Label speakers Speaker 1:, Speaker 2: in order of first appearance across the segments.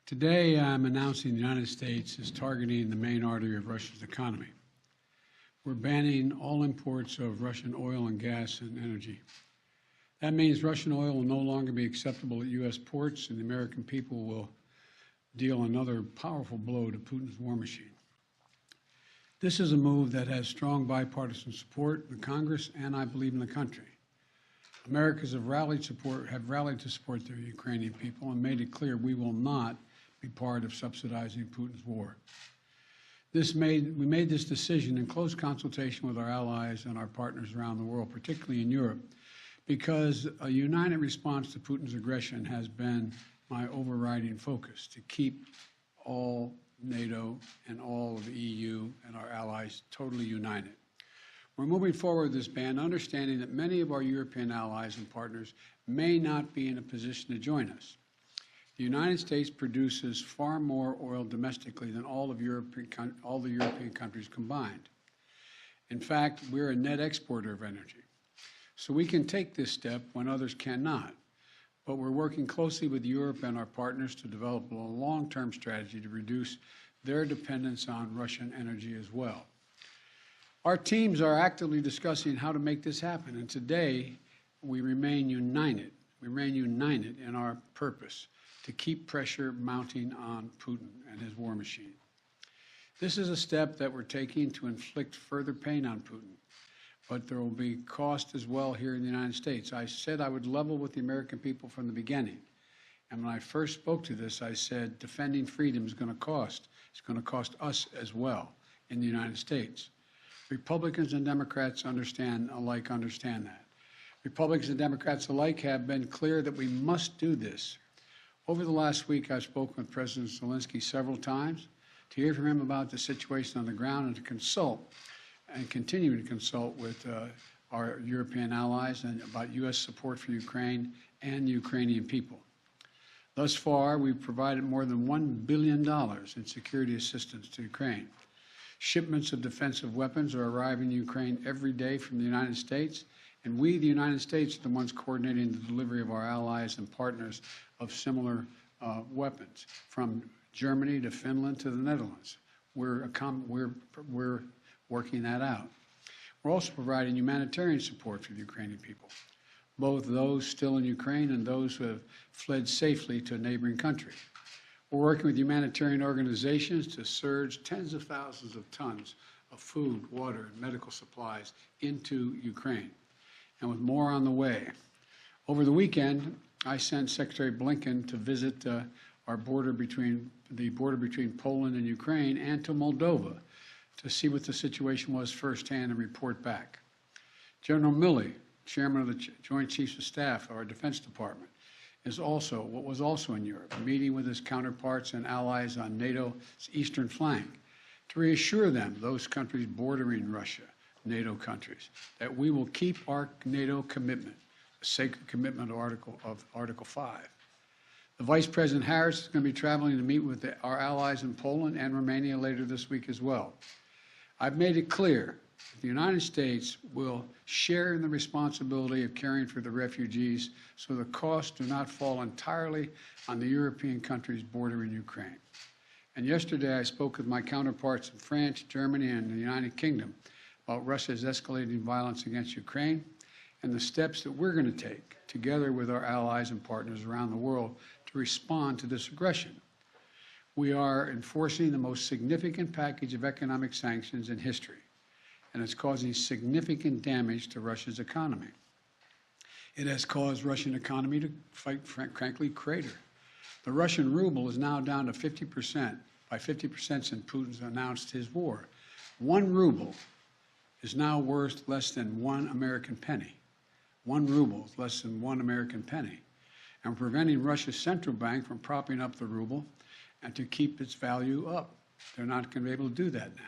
Speaker 1: Today, I'm announcing the United States is targeting the main artery of Russia's economy. We're banning all imports of Russian oil and gas and energy. That means Russian oil will no longer be acceptable at U.S. ports, and the American people will deal another powerful blow to Putin's war machine. This is a move that has strong bipartisan support in Congress and, I believe, in the country. Americans have rallied to support the Ukrainian people and made it clear we will not be part of subsidizing Putin's war. We made this decision in close consultation with our allies and our partners around the world, particularly in Europe, because a united response to Putin's aggression has been my overriding focus, to keep all NATO and all of the EU and our allies totally united. We're moving forward with this ban, understanding that many of our European allies and partners may not be in a position to join us. The United States produces far more oil domestically than all the European countries combined. In fact, we're a net exporter of energy. So we can take this step when others cannot. But we're working closely with Europe and our partners to develop a long-term strategy to reduce their dependence on Russian energy as well. Our teams are actively discussing how to make this happen, and today we remain united. We remain united in our purpose to keep pressure mounting on Putin and his war machine. This is a step that we're taking to inflict further pain on Putin, but there will be cost as well here in the United States. I said I would level with the American people from the beginning, and when I first spoke to this, I said defending freedom is going to cost. It's going to cost us as well in the United States. Republicans and Democrats understand that. Republicans and Democrats alike have been clear that we must do this. Over the last week, I've spoken with President Zelensky several times to hear from him about the situation on the ground and to consult and continue to consult with our European allies and about U.S. support for Ukraine and the Ukrainian people. Thus far, we've provided more than $1 billion in security assistance to Ukraine. Shipments of defensive weapons are arriving in Ukraine every day from the United States, and we, the United States, are the ones coordinating the delivery of our allies and partners of similar weapons, from Germany to Finland to the Netherlands. We're working that out. We're also providing humanitarian support for the Ukrainian people, both those still in Ukraine and those who have fled safely to a neighboring country. We're working with humanitarian organizations to surge tens of thousands of tons of food, water, and medical supplies into Ukraine, and with more on the way. Over the weekend, I sent Secretary Blinken to visit the border between Poland and Ukraine and to Moldova to see what the situation was firsthand and report back. General Milley, Chairman of the Joint Chiefs of Staff of our Defense Department, was also in Europe, meeting with his counterparts and allies on NATO's eastern flank to reassure them, those countries bordering Russia, NATO countries, that we will keep our NATO commitment, a sacred commitment of Article 5. The Vice President Harris is going to be traveling to meet with our allies in Poland and Romania later this week as well. I've made it clear that the United States will share in the responsibility of caring for the refugees so the costs do not fall entirely on the European countries bordering Ukraine. And yesterday I spoke with my counterparts in France, Germany, and the United Kingdom about Russia's escalating violence against Ukraine and the steps that we're going to take together with our allies and partners around the world to respond to this aggression. We are enforcing the most significant package of economic sanctions in history, and it's causing significant damage to Russia's economy. It has caused Russian economy to, frankly, crater. The Russian ruble is now down to 50%, by 50% since Putin's announced his war. 1 ruble is now worth less than 1 American penny. 1 ruble is less than 1 American penny. And preventing Russia's central bank from propping up the ruble and to keep its value up. They're not going to be able to do that now.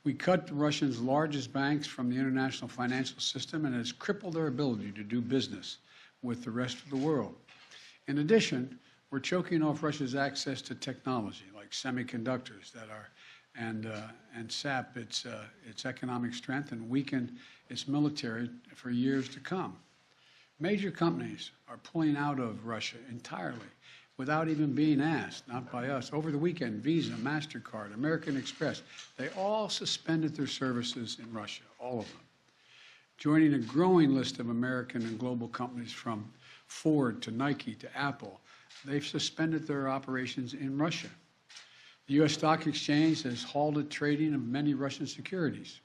Speaker 1: We cut Russia's largest banks from the international financial system, and it has crippled their ability to do business with the rest of the world. In addition, we're choking off Russia's access to technology like semiconductors and sap its economic strength and weaken its military for years to come. Major companies are pulling out of Russia entirely, without even being asked, not by us. Over the weekend, Visa, MasterCard, American Express, they all suspended their services in Russia, all of them, joining a growing list of American and global companies from Ford to Nike to Apple. They've suspended their operations in Russia. The U.S. Stock Exchange has halted trading of many Russian securities.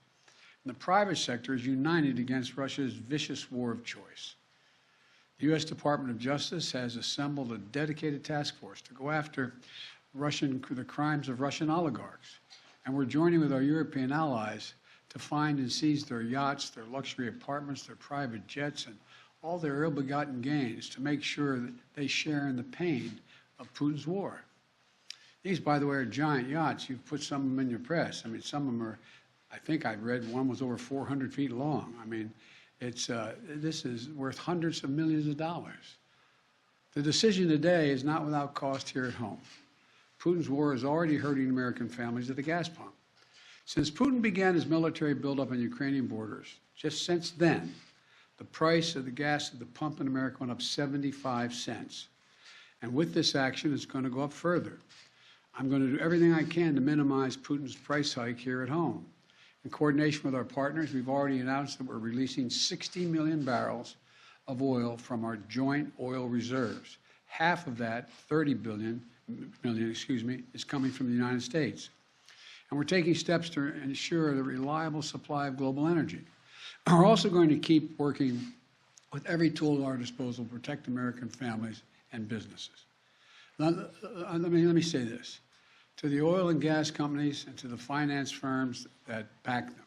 Speaker 1: And the private sector is united against Russia's vicious war of choice. The U.S. Department of Justice has assembled a dedicated task force to go after the crimes of Russian oligarchs. And we're joining with our European allies to find and seize their yachts, their luxury apartments, their private jets, and all their ill-begotten gains to make sure that they share in the pain of Putin's war. These, by the way, are giant yachts. You've put some of them in your press. I mean, some of them are, I think I read one was over 400 feet long. I mean, this is worth hundreds of millions of dollars. The decision today is not without cost here at home. Putin's war is already hurting American families at the gas pump. Since Putin began his military buildup on Ukrainian borders, just since then, the price of the gas at the pump in America went up 75 cents. And with this action, it's going to go up further. I'm going to do everything I can to minimize Putin's price hike here at home. In coordination with our partners, we've already announced that we're releasing 60 million barrels of oil from our joint oil reserves. Half of that, 30 million, is coming from the United States. And we're taking steps to ensure the reliable supply of global energy. We're also going to keep working with every tool at our disposal to protect American families and businesses. Now, let me say this. To the oil and gas companies and to the finance firms that back them,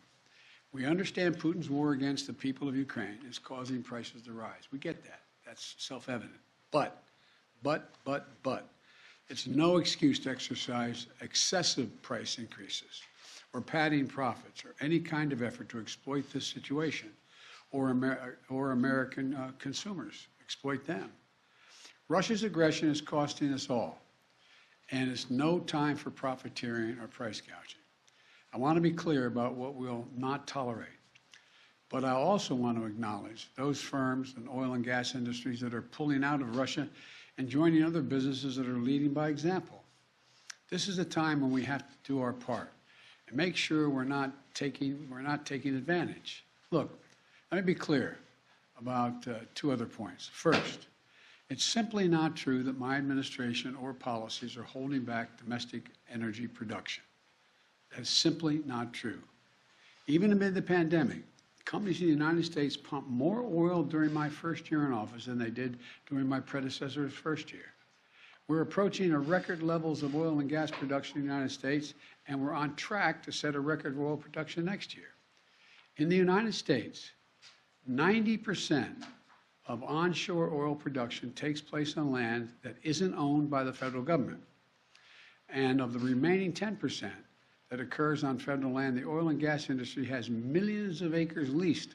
Speaker 1: we understand Putin's war against the people of Ukraine is causing prices to rise. We get that. That's self-evident. But, it's no excuse to exercise excessive price increases or padding profits or any kind of effort to exploit this situation or American consumers, exploit them. Russia's aggression is costing us all, and it's no time for profiteering or price gouging. I want to be clear about what we'll not tolerate, but I also want to acknowledge those firms and oil and gas industries that are pulling out of Russia and joining other businesses that are leading by example. This is a time when we have to do our part and make sure we're not taking advantage. Look, let me be clear about two other points. First, it's simply not true that my administration or policies are holding back domestic energy production. That's simply not true. Even amid the pandemic, companies in the United States pumped more oil during my first year in office than they did during my predecessor's first year. We're approaching a record levels of oil and gas production in the United States, and we're on track to set a record of oil production next year. In the United States, 90% of onshore oil production takes place on land that isn't owned by the federal government. And of the remaining 10% that occurs on federal land, the oil and gas industry has millions of acres leased.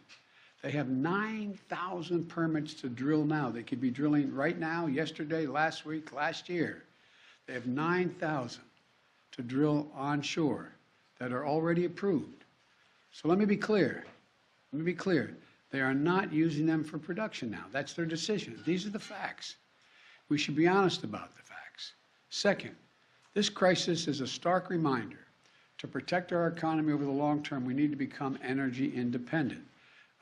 Speaker 1: They have 9,000 permits to drill now. They could be drilling right now, yesterday, last week, last year. They have 9,000 to drill onshore that are already approved. So let me be clear. They are not using them for production now. That's their decision. These are the facts. We should be honest about the facts. Second, this crisis is a stark reminder to protect our economy over the long term, we need to become energy independent.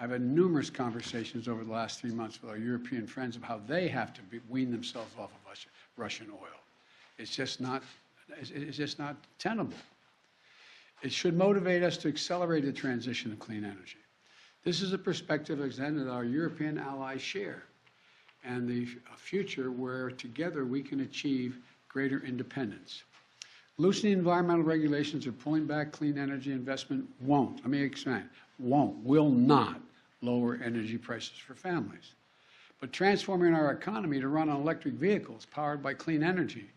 Speaker 1: I've had numerous conversations over the last 3 months with our European friends of how they have to wean themselves off of Russian oil. It's just not tenable. It should motivate us to accelerate the transition to clean energy. This is a perspective that our European allies share, and the future where together we can achieve greater independence. Loosening environmental regulations or pulling back clean energy investment will not lower energy prices for families. But transforming our economy to run on electric vehicles powered by clean energy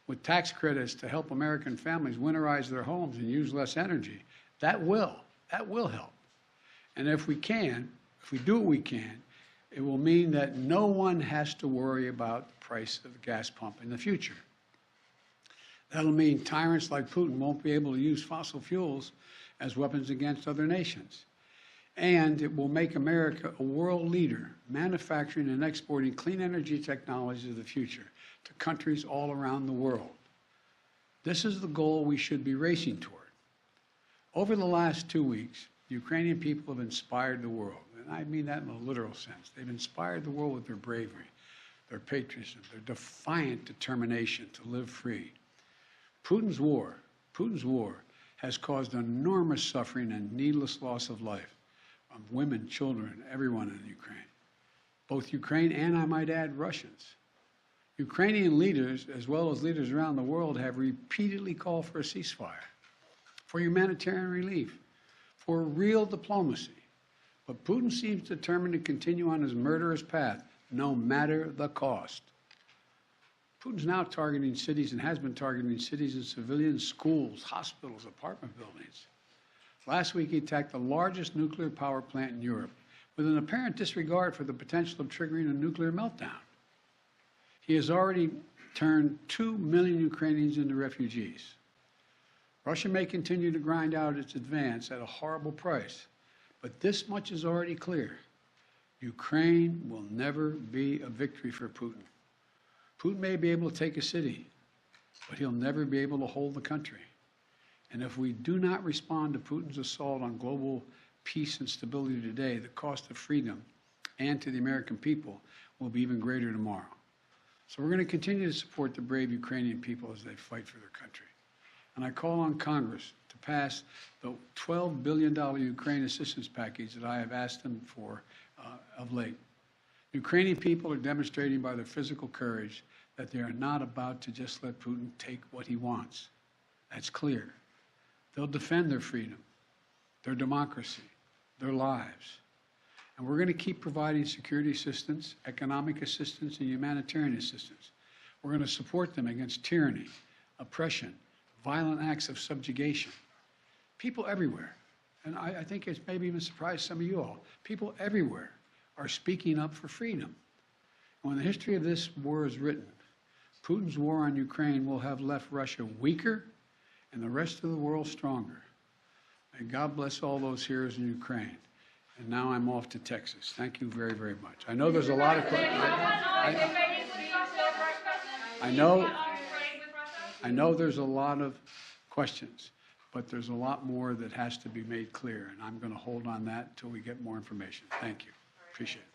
Speaker 1: with tax credits to help American families winterize their homes and use less energy, that will help. And if we do what we can, it will mean that no one has to worry about the price of the gas pump in the future. That'll mean tyrants like Putin won't be able to use fossil fuels as weapons against other nations. And it will make America a world leader, manufacturing and exporting clean energy technologies of the future to countries all around the world. This is the goal we should be racing toward. Over the last 2 weeks, Ukrainian people have inspired the world, and I mean that in a literal sense. They've inspired the world with their bravery, their patriotism, their defiant determination to live free. Putin's war has caused enormous suffering and needless loss of life from women, children, everyone in Ukraine, both Ukraine and, I might add, Russians. Ukrainian leaders, as well as leaders around the world, have repeatedly called for a ceasefire, for humanitarian relief, for real diplomacy. But Putin seems determined to continue on his murderous path, no matter the cost. Putin's now targeting cities and has been targeting cities and civilians, schools, hospitals, apartment buildings. Last week, he attacked the largest nuclear power plant in Europe with an apparent disregard for the potential of triggering a nuclear meltdown. He has already turned 2 million Ukrainians into refugees. Russia may continue to grind out its advance at a horrible price, but this much is already clear. Ukraine will never be a victory for Putin. Putin may be able to take a city, but he'll never be able to hold the country. And if we do not respond to Putin's assault on global peace and stability today, the cost of freedom and to the American people will be even greater tomorrow. So we're going to continue to support the brave Ukrainian people as they fight for their country. And I call on Congress to pass the $12 billion Ukraine assistance package that I have asked them for of late. Ukrainian people are demonstrating by their physical courage that they are not about to just let Putin take what he wants. That's clear. They'll defend their freedom, their democracy, their lives. And we're going to keep providing security assistance, economic assistance, and humanitarian assistance. We're going to support them against tyranny, oppression, violent acts of subjugation. People everywhere, and I think it's maybe even surprised some of you all, people everywhere are speaking up for freedom. And when the history of this war is written, Putin's war on Ukraine will have left Russia weaker and the rest of the world stronger. May God bless all those heroes in Ukraine. And now I'm off to Texas. Thank you very, very much. I know there's a lot of questions. I know there's a lot of questions, but there's a lot more that has to be made clear, and I'm going to hold on that until we get more information. Thank you. Appreciate it.